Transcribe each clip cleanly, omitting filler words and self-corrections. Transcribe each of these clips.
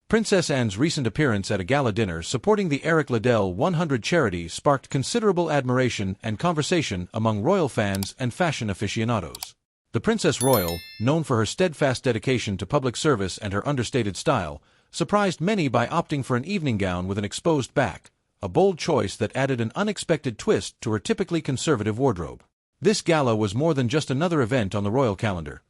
Princess Anne's recent appearance at a gala dinner supporting the Eric Liddell 100 charity sparked considerable admiration and conversation among royal fans and fashion aficionados. The Princess Royal, known for her steadfast dedication to public service and her understated style, surprised many by opting for an evening gown with an exposed back, a bold choice that added an unexpected twist to her typically conservative wardrobe. This gala was more than just another event on the royal calendar.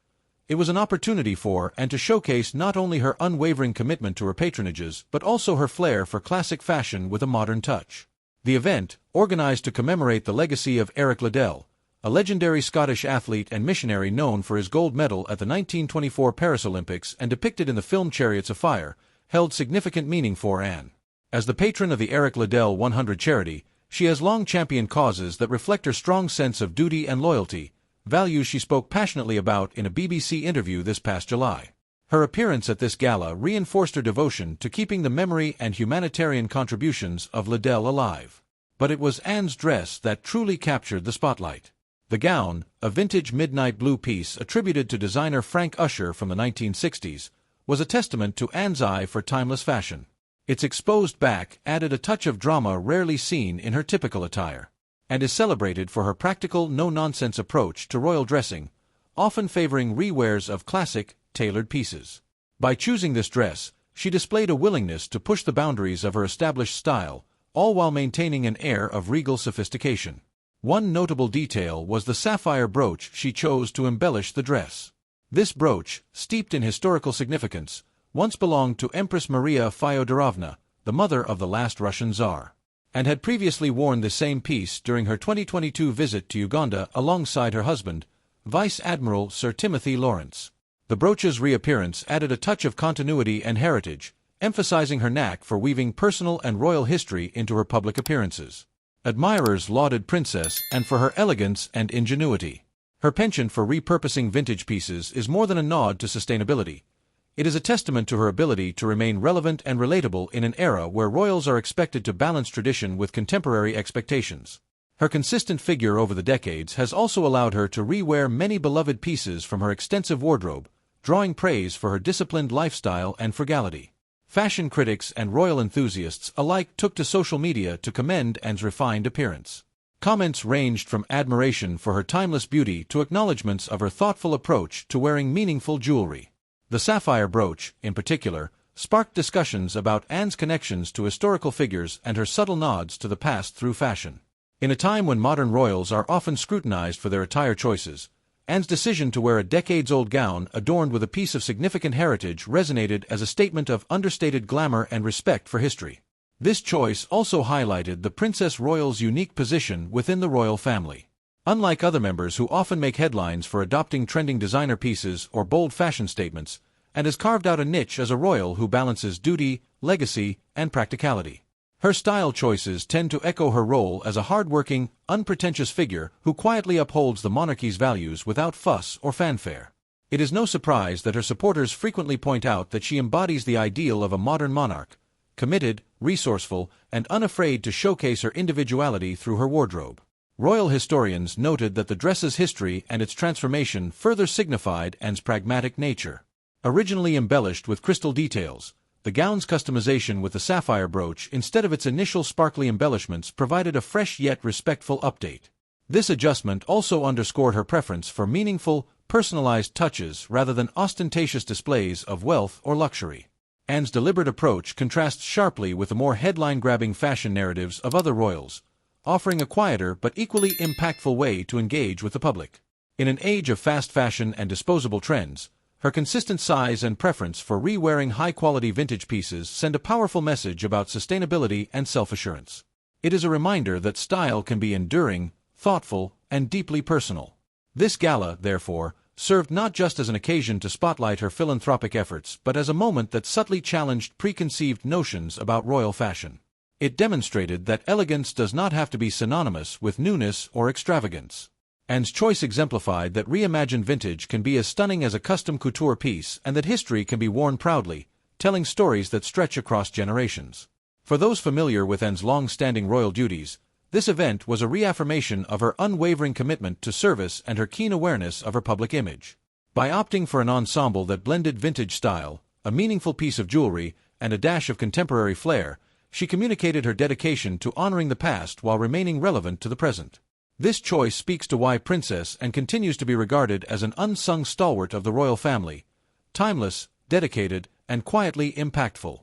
It was an opportunity for and to showcase not only her unwavering commitment to her patronages but also her flair for classic fashion with a modern touch. The event, organized to commemorate the legacy of Eric Liddell, a legendary Scottish athlete and missionary known for his gold medal at the 1924 Paris Olympics and depicted in the film Chariots of Fire, held significant meaning for Anne. As the patron of the Eric Liddell 100 charity, she has long championed causes that reflect her strong sense of duty and loyalty, values she spoke passionately about in a BBC interview this past July. Her appearance at this gala reinforced her devotion to keeping the memory and humanitarian contributions of Liddell alive. But it was Anne's dress that truly captured the spotlight. The gown, a vintage midnight blue piece attributed to designer Frank Usher from the 1960s, was a testament to Anne's eye for timeless fashion. Its exposed back added a touch of drama rarely seen in her typical attire, and is celebrated for her practical, no-nonsense approach to royal dressing, often favoring rewears of classic, tailored pieces. By choosing this dress, she displayed a willingness to push the boundaries of her established style, all while maintaining an air of regal sophistication. One notable detail was the sapphire brooch she chose to embellish the dress. This brooch, steeped in historical significance, once belonged to Empress Maria Fyodorovna, the mother of the last Russian Tsar, and had previously worn the same piece during her 2022 visit to Uganda alongside her husband, Vice Admiral Sir Timothy Lawrence. The brooch's reappearance added a touch of continuity and heritage, emphasizing her knack for weaving personal and royal history into her public appearances. Admirers lauded Princess Anne for her elegance and ingenuity. Her penchant for repurposing vintage pieces is more than a nod to sustainability. It is a testament to her ability to remain relevant and relatable in an era where royals are expected to balance tradition with contemporary expectations. Her consistent figure over the decades has also allowed her to rewear many beloved pieces from her extensive wardrobe, drawing praise for her disciplined lifestyle and frugality. Fashion critics and royal enthusiasts alike took to social media to commend Anne's refined appearance. Comments ranged from admiration for her timeless beauty to acknowledgments of her thoughtful approach to wearing meaningful jewelry. The sapphire brooch, in particular, sparked discussions about Anne's connections to historical figures and her subtle nods to the past through fashion. In a time when modern royals are often scrutinized for their attire choices, Anne's decision to wear a decades-old gown adorned with a piece of significant heritage resonated as a statement of understated glamour and respect for history. This choice also highlighted the Princess Royal's unique position within the royal family. Unlike other members who often make headlines for adopting trending designer pieces or bold fashion statements, Anne has carved out a niche as a royal who balances duty, legacy, and practicality. Her style choices tend to echo her role as a hard-working, unpretentious figure who quietly upholds the monarchy's values without fuss or fanfare. It is no surprise that her supporters frequently point out that she embodies the ideal of a modern monarch, committed, resourceful, and unafraid to showcase her individuality through her wardrobe. Royal historians noted that the dress's history and its transformation further signified Anne's pragmatic nature. Originally embellished with crystal details, the gown's customization with the sapphire brooch instead of its initial sparkly embellishments provided a fresh yet respectful update. This adjustment also underscored her preference for meaningful, personalized touches rather than ostentatious displays of wealth or luxury. Anne's deliberate approach contrasts sharply with the more headline-grabbing fashion narratives of other royals, offering a quieter but equally impactful way to engage with the public. In an age of fast fashion and disposable trends, her consistent size and preference for re-wearing high-quality vintage pieces send a powerful message about sustainability and self-assurance. It is a reminder that style can be enduring, thoughtful, and deeply personal. This gala, therefore, served not just as an occasion to spotlight her philanthropic efforts but as a moment that subtly challenged preconceived notions about royal fashion. It demonstrated that elegance does not have to be synonymous with newness or extravagance. Anne's choice exemplified that reimagined vintage can be as stunning as a custom couture piece and that history can be worn proudly, telling stories that stretch across generations. For those familiar with Anne's long-standing royal duties, this event was a reaffirmation of her unwavering commitment to service and her keen awareness of her public image. By opting for an ensemble that blended vintage style, a meaningful piece of jewelry, and a dash of contemporary flair, she communicated her dedication to honoring the past while remaining relevant to the present. This choice speaks to why Princess Anne continues to be regarded as an unsung stalwart of the royal family, timeless, dedicated, and quietly impactful.